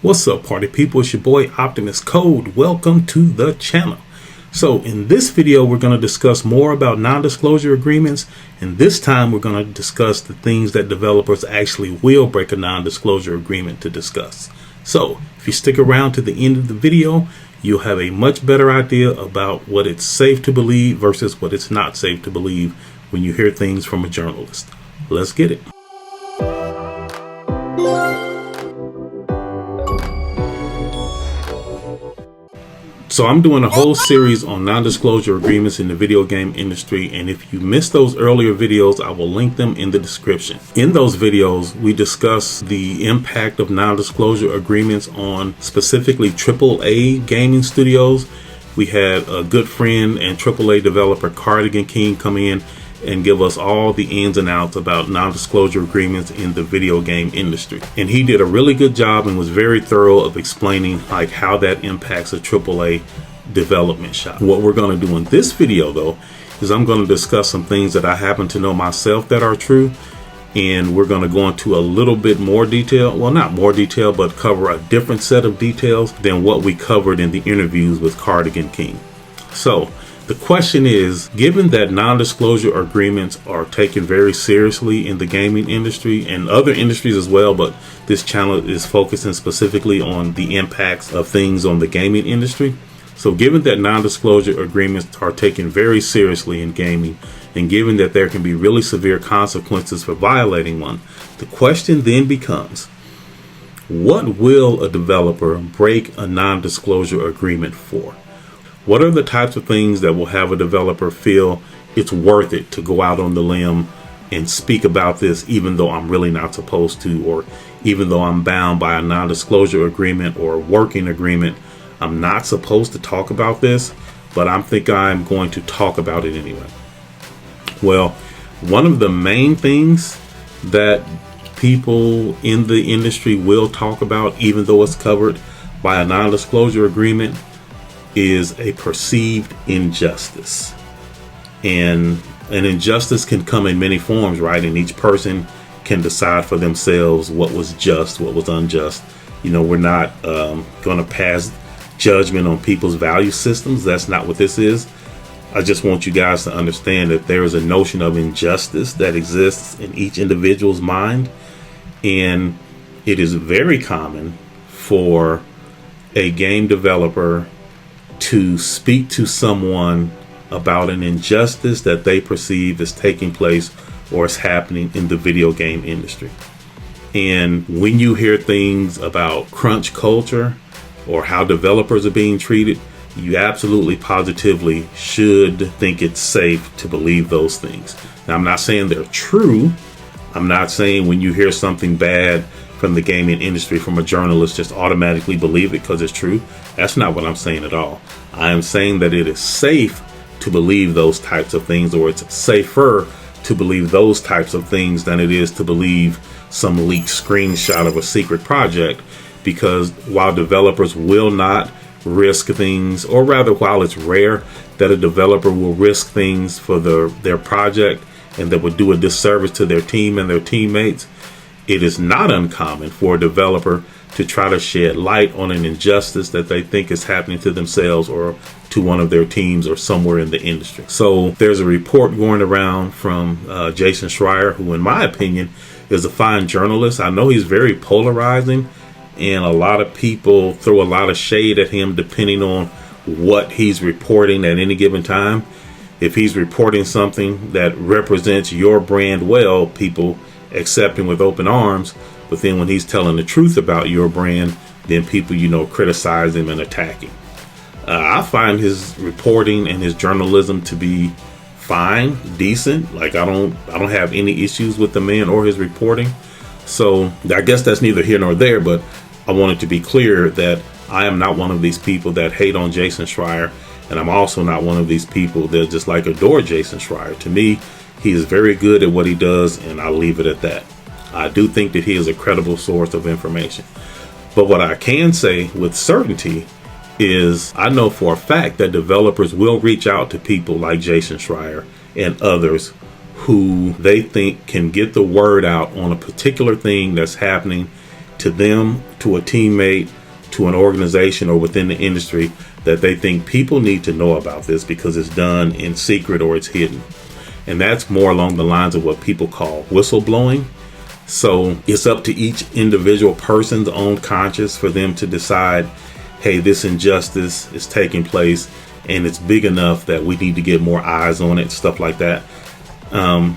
What's up, party people? It's your boy Optimus Code. Welcome to the channel. So in this video, we're going to discuss more about non-disclosure agreements, and this time we're going to discuss the things that developers actually will break a non-disclosure agreement to discuss. So if you stick around to the end of the video, you'll have a much better idea about what it's safe to believe versus what it's not safe to believe when you hear things from a journalist. Let's get it. So I'm doing a whole series on non-disclosure agreements in the video game industry, and if you missed those earlier videos, I will link them in the description. In those videos, we discuss the impact of non-disclosure agreements on specifically AAA gaming studios. We had a good friend and AAA developer Cardigan King come in and give us all the ins and outs about non-disclosure agreements in the video game industry. And he did a really good job and was very thorough of explaining like how that impacts a AAA development shop. What we're going to do in this video though, is I'm going to discuss some things that I happen to know myself that are true. And we're going to go into a little bit more detail. Well, not more detail, but cover a different set of details than what we covered in the interviews with Cardigan King. So the question is, given that non-disclosure agreements are taken very seriously in the gaming industry and other industries as well, but this channel is focusing specifically on the impacts of things on the gaming industry. So given that non-disclosure agreements are taken very seriously in gaming, and given that there can be really severe consequences for violating one, the question then becomes, what will a developer break a non-disclosure agreement for? What are the types of things that will have a developer feel it's worth it to go out on the limb and speak about this, even though I'm really not supposed to, or even though I'm bound by a non-disclosure agreement or a working agreement, I'm not supposed to talk about this, but I think I'm going to talk about it anyway. Well, one of the main things that people in the industry will talk about, even though it's covered by a non-disclosure agreement, is a perceived injustice. And an injustice can come in many forms, right? And each person can decide for themselves what was just, what was unjust. You know, we're not going to pass judgment on people's value systems. That's not what this is. I just want you guys to understand that there is a notion of injustice that exists in each individual's mind. And it is very common for a game developer to speak to someone about an injustice that they perceive is taking place or is happening in the video game industry. And when you hear things about crunch culture or how developers are being treated, you absolutely positively should think it's safe to believe those things. Now, I'm not saying they're true. I'm not saying when you hear something bad from the gaming industry from a journalist, just automatically believe it because it's true. That's not what I'm saying at all. I am saying that it is safe to believe those types of things, or it's safer to believe those types of things than it is to believe some leaked screenshot of a secret project. Because while developers will not risk things, or rather while it's rare that a developer will risk things for their project and that would do a disservice to their team and their teammates, it is not uncommon for a developer to try to shed light on an injustice that they think is happening to themselves or to one of their teams or somewhere in the industry. So there's a report going around from Jason Schreier, who in my opinion is a fine journalist. I know he's very polarizing, and a lot of people throw a lot of shade at him depending on what he's reporting at any given time. If he's reporting something that represents your brand well, people accept him with open arms. But then when he's telling the truth about your brand, then people, criticize him and attack him. I find his reporting and his journalism to be fine, decent. Like I don't have any issues with the man or his reporting. So I guess that's neither here nor there, but I wanted to be clear that I am not one of these people that hate on Jason Schreier, and I'm also not one of these people that just adore Jason Schreier. To me, he is very good at what he does, and I'll leave it at that. I do think that he is a credible source of information. But what I can say with certainty is I know for a fact that developers will reach out to people like Jason Schreier and others who they think can get the word out on a particular thing that's happening to them, to a teammate, to an organization, or within the industry that they think people need to know about this because it's done in secret or it's hidden. And that's more along the lines of what people call whistleblowing. So it's up to each individual person's own conscience for them to decide, hey, this injustice is taking place and it's big enough that we need to get more eyes on it, stuff like that.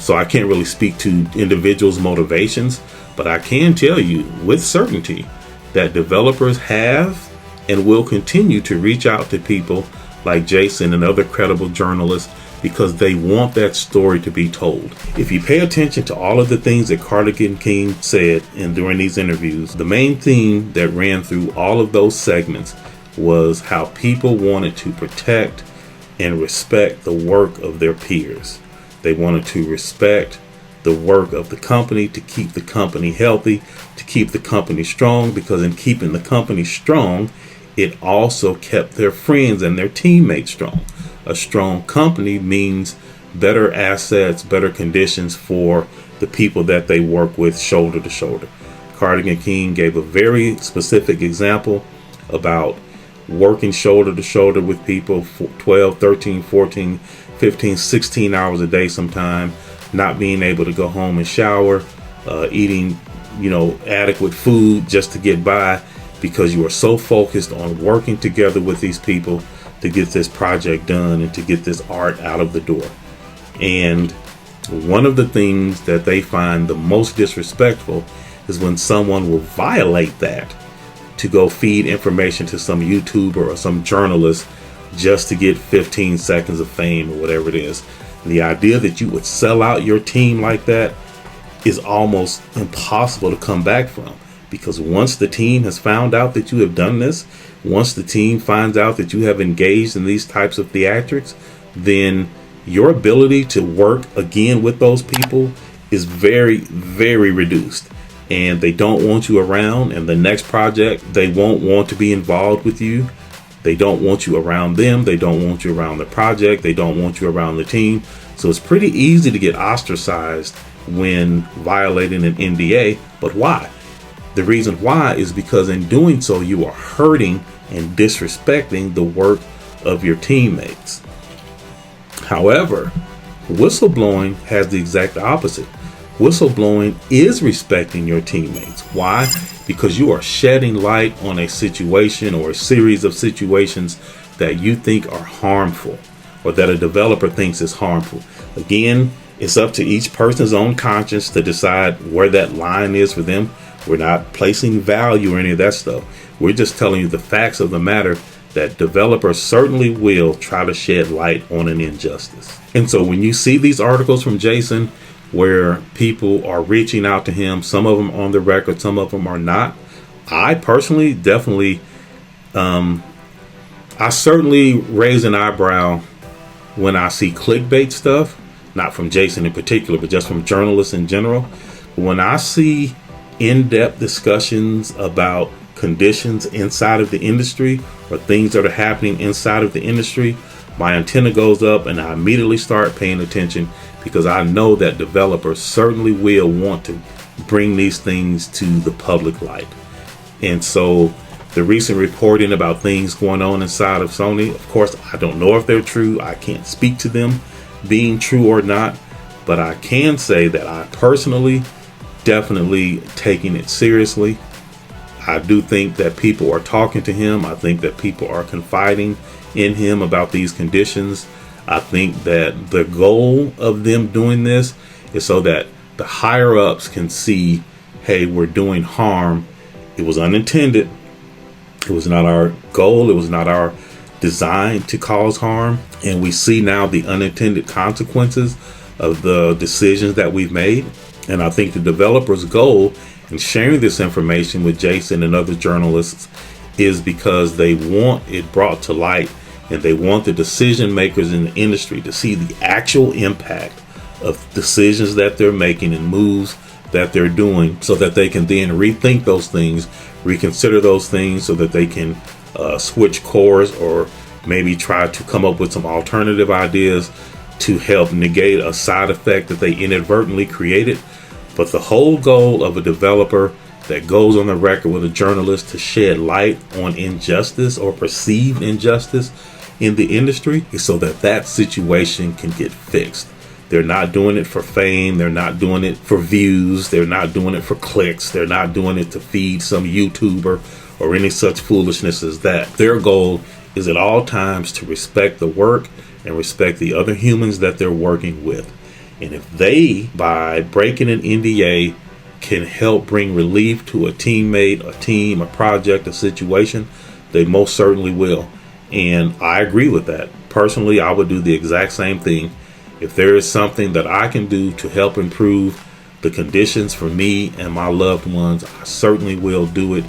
So I can't really speak to individuals' motivations, but I can tell you with certainty that developers have and will continue to reach out to people like Jason and other credible journalists because they want that story to be told. If you pay attention to all of the things that Cardigan King said during these interviews, the main theme that ran through all of those segments was how people wanted to protect and respect the work of their peers. They wanted to respect the work of the company, to keep the company healthy, to keep the company strong, because in keeping the company strong, it also kept their friends and their teammates strong. A strong company means better assets, better conditions for the people that they work with shoulder to shoulder. Cardigan King gave a very specific example about working shoulder to shoulder with people for 12, 13, 14, 15, 16 hours a day sometime, not being able to go home and shower, eating, adequate food just to get by because you are so focused on working together with these people to get this project done and to get this art out of the door. And one of the things that they find the most disrespectful is when someone will violate that to go feed information to some YouTuber or some journalist just to get 15 seconds of fame or whatever it is. And the idea that you would sell out your team like that is almost impossible to come back from, because once the team has found out that you have done this, once the team finds out that you have engaged in these types of theatrics, then your ability to work again with those people is very, very reduced. And they don't want you around. And the next project, they won't want to be involved with you. They don't want you around them. They don't want you around the project. They don't want you around the team. So it's pretty easy to get ostracized when violating an NDA. But why? The reason why is because in doing so, you are hurting and disrespecting the work of your teammates. However, whistleblowing has the exact opposite. Whistleblowing is respecting your teammates. Why? Because you are shedding light on a situation or a series of situations that you think are harmful or that a developer thinks is harmful. Again, it's up to each person's own conscience to decide where that line is for them. We're not placing value or any of that stuff. We're just telling you the facts of the matter, that developers certainly will try to shed light on an injustice. And so when you see these articles from Jason where people are reaching out to him, some of them on the record, some of them are not, I personally definitely, I certainly raise an eyebrow when I see clickbait stuff, not from Jason in particular, but just from journalists in general. When I see in-depth discussions about conditions inside of the industry or things that are happening inside of the industry, my antenna goes up and I immediately start paying attention, because I know that developers certainly will want to bring these things to the public light. And so the recent reporting about things going on inside of Sony, of course, I don't know if they're true. I can't speak to them being true or not, but I can say that I personally definitely taking it seriously. I do think that people are talking to him. I think that people are confiding in him about these conditions. I think that the goal of them doing this is so that the higher ups can see, hey, we're doing harm. It was unintended. It was not our goal. It was not our design to cause harm. And we see now the unintended consequences of the decisions that we've made. And I think the developer's goal in sharing this information with Jason and other journalists is because they want it brought to light, and they want the decision makers in the industry to see the actual impact of decisions that they're making and moves that they're doing, so that they can then rethink those things, reconsider those things, so that they can switch course or maybe try to come up with some alternative ideas to help negate a side effect that they inadvertently created. But the whole goal of a developer that goes on the record with a journalist to shed light on injustice or perceived injustice in the industry is so that that situation can get fixed. They're not doing it for fame. They're not doing it for views. They're not doing it for clicks. They're not doing it to feed some YouTuber or any such foolishness as that. Their goal is at all times to respect the work and respect the other humans that they're working with. And if they, by breaking an NDA, can help bring relief to a teammate, a team, a project, a situation, they most certainly will. And I agree with that. Personally, I would do the exact same thing. If there is something that I can do to help improve the conditions for me and my loved ones, I certainly will do it,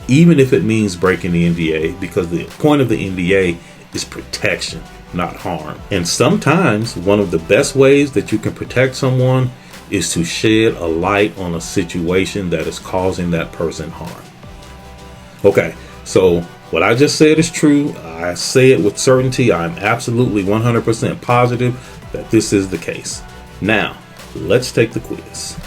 even if it means breaking the NDA, because the point of the NDA is protection, not harm. And sometimes one of the best ways that you can protect someone is to shed a light on a situation that is causing that person harm. Okay, so what I just said is true. I say it with certainty. I'm absolutely 100% positive that this is the case. Now, let's take the quiz.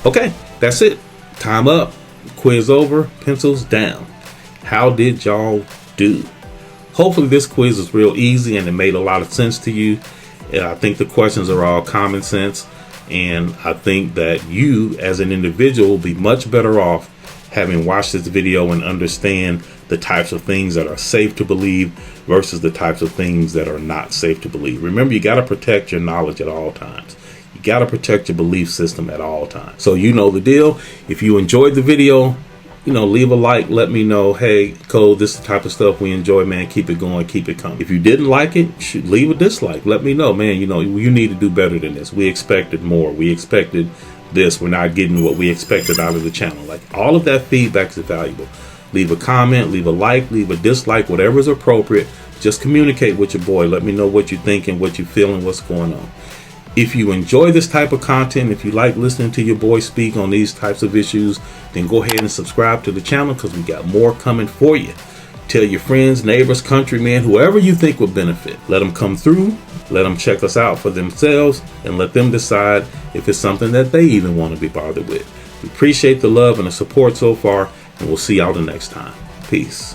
Okay, that's it. Time up. Quiz over. Pencils down. How did y'all do? Hopefully this quiz was real easy and it made a lot of sense to you. I think the questions are all common sense, and I think that you as an individual will be much better off having watched this video and understand the types of things that are safe to believe versus the types of things that are not safe to believe. Remember, you got to protect your knowledge at all times. You got to protect your belief system at all times. So you know the deal. If you enjoyed the video, leave a like. Let me know, hey, Cole, this is the type of stuff we enjoy, man. Keep it going. Keep it coming. If you didn't like it, leave a dislike. Let me know, man. You need to do better than this. We expected more. We expected this. We're not getting what we expected out of the channel. Like, all of that feedback is valuable. Leave a comment, leave a like, leave a dislike, whatever is appropriate. Just communicate with your boy. Let me know what you're thinking, what you're feeling, what's going on. If you enjoy this type of content, if you like listening to your boy speak on these types of issues, then go ahead and subscribe to the channel, because we got more coming for you. Tell your friends, neighbors, countrymen, whoever you think would benefit. Let them come through, let them check us out for themselves, and let them decide if it's something that they even want to be bothered with. We appreciate the love and the support so far, and we'll see y'all the next time. Peace.